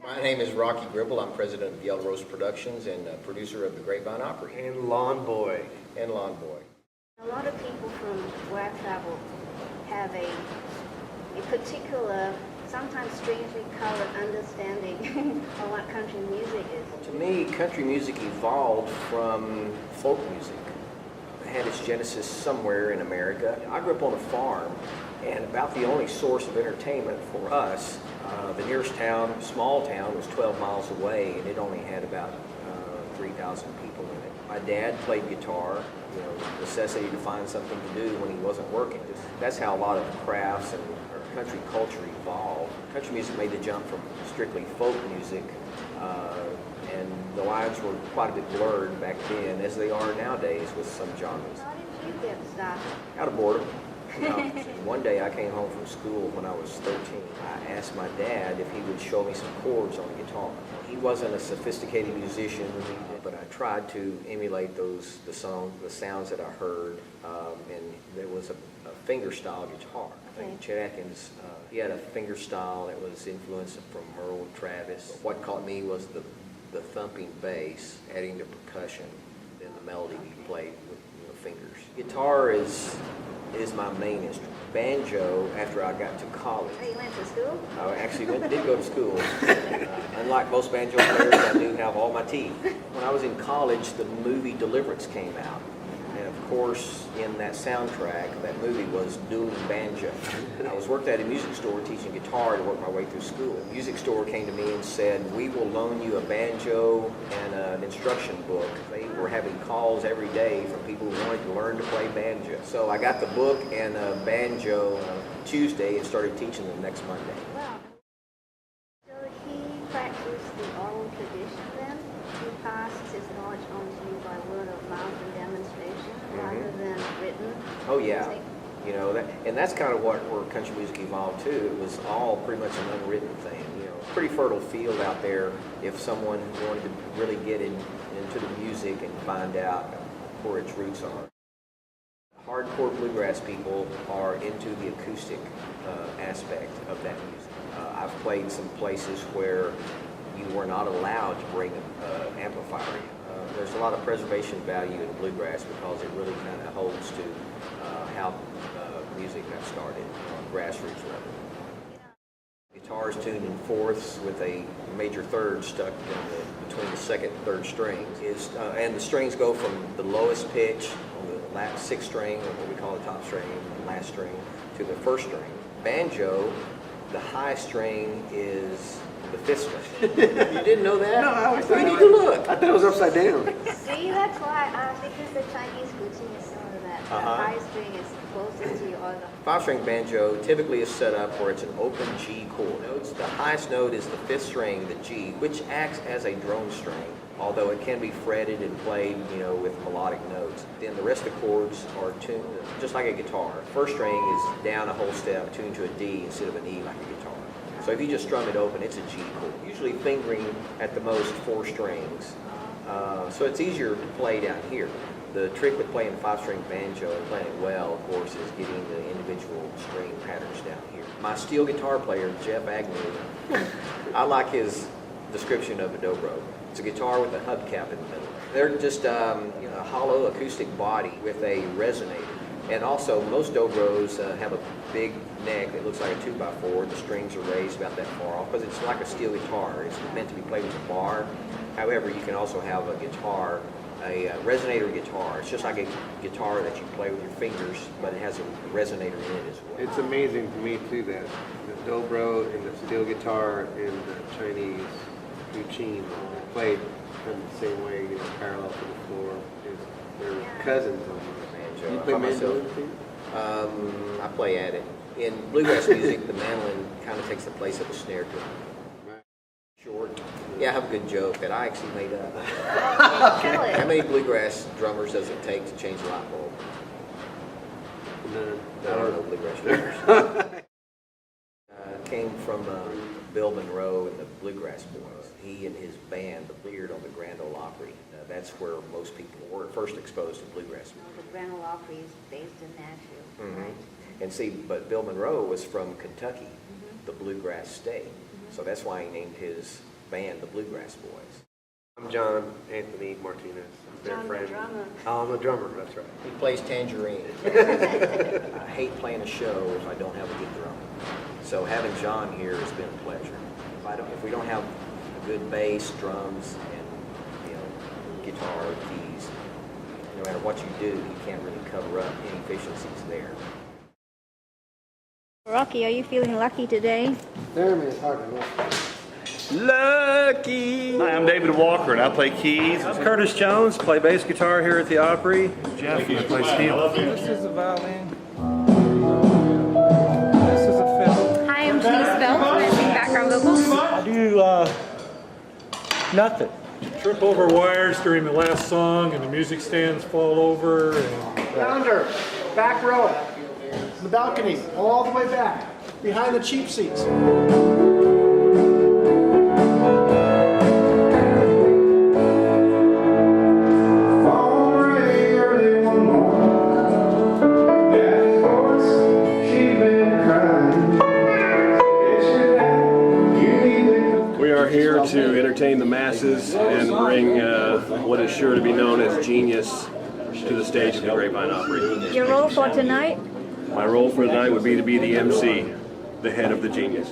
My name is Rocky Gribble. I'm president of Yellow Rose Productions and producer of the Grapevine Opry. And Lawn Boy. And Lawn Boy. A lot of people from where I travel have a particular, sometimes strangely colored understanding of what country music is. To me, country music evolved from folk music. It had its genesis somewhere in America. I grew up on a farm, and about the only source of entertainment for us, the nearest town, small town, was 12 miles away, and it only had about 3,000 people in it. My dad played guitar, necessity to find something to do when he wasn't working. That's how a lot of crafts and country culture evolved. Country music made the jump from strictly folk music, and the lines were quite a bit blurred back then, as they are nowadays with some genres. How did you get started? Out of boredom. One day I came home from school when I was 13. I asked my dad if he would show me some chords on the guitar. He wasn't a sophisticated musician, but I tried to emulate the sounds that I heard, and there was a fingerstyle guitar. I think Chet Atkins, he had a finger style that was influenced from Merle Travis. What caught me was the thumping bass, adding the percussion, then the melody he played with fingers. Guitar is my main instrument. Banjo, after I got to college. Oh, you went to school? I actually did go to school. Unlike most banjo players, I do have all my teeth. When I was in college, the movie Deliverance came out. And of course, in that soundtrack, that movie was doing banjo. I was worked at a music store teaching guitar to work my way through school. The music store came to me and said, "We will loan you a banjo and an instruction book." They were having calls every day from people who wanted to learn to play banjo. So I got the book and a banjo Tuesday and started teaching them next Monday. Wow. So he practiced the oral tradition then? He passed his knowledge on to you by word of mouth and demonstration rather than written? Oh yeah. And that's kind of where country music evolved too. It was all pretty much an unwritten thing. Pretty fertile field out there if someone wanted to really get into the music and find out where its roots are. Hardcore bluegrass people are into the acoustic aspect of that music. I've played some places where you were not allowed to bring an amplifier in. There's a lot of preservation value in bluegrass because it really kind of holds to how music got started on grassroots level. Guitar is tuned in fourths with a major third stuck between the second and third strings. And the strings go from the lowest pitch on the last sixth string, or what we call the top string, the last string, to the first string. Banjo, the highest string is the fifth string. You didn't know that? No, I always thought you need to look. I thought it was upside down. See, that's why, because the Chinese routine is similar to that. The high string is closer to your other. Five-string banjo typically is set up where it's an open G chord. The highest note is the fifth string, the G, which acts as a drone string, although it can be fretted and played, with melodic notes. Then the rest of the chords are tuned just like a guitar. First string is down a whole step, tuned to a D instead of an E like a guitar. So if you just strum it open, it's a G chord. Usually fingering at the most 4 strings. So it's easier to play down here. The trick with playing five-string banjo and playing it well, of course, is getting the individual string patterns down here. My steel guitar player, Jeff Agnew, I like his description of a dobro. It's a guitar with a hubcap in the middle. They're just a hollow acoustic body with a resonator. And also, most dobros have a big neck that looks like a 2x4. The strings are raised about that far off because it's like a steel guitar. It's meant to be played with a bar. However, you can also have a guitar, a resonator guitar. It's just like a guitar that you play with your fingers, but it has a resonator in it as well. It's amazing to me too that the dobro and the steel guitar and the Chinese routine are played in the same way, parallel to the floor. They're cousins almost. Banjo. You play mandolin too? I play at it. In bluegrass music, the mandolin kind of takes the place of the snare drum. Short. Yeah, I have a good joke that I actually made up. How many bluegrass drummers does it take to change a light bulb? None. I don't know bluegrass drummers. Came from Bill Monroe and the Bluegrass Boys. He and his band appeared on the Grand Ole Opry. That's where most people were first exposed to bluegrass music. The Grand Ole Opry is based in Nashville, right? And see, but Bill Monroe was from Kentucky, the bluegrass state. So that's why he named his band, the Bluegrass Boys. I'm John Anthony Martinez. I'm their John, the friend. drummer. Oh, I'm a drummer, that's right. He plays tangerine. I hate playing a show if I don't have a good drummer. So having John here has been a pleasure. If we don't have a good bass, drums, and guitar, keys, no matter what you do, you can't really cover up inefficiencies there. Rocky, are you feeling lucky today? Jeremy is hard to know. Lucky! Hi, I'm David Walker, and I play keys. I'm Curtis Jones, play bass guitar here at the Opry. Jeff, I play steel. This is a violin. This is a fiddle. Hi, I'm Denise Bell. I sing background vocals. I do nothing. Trip over wires during the last song and the music stands fall over. And, Yonder, back row, the balcony, all the way back, behind the cheap seats. We are here to entertain the masses and bring what is sure to be known as genius to the stage of the Grapevine Opry. Your role for tonight? My role for tonight would be to be the MC, the head of the genius.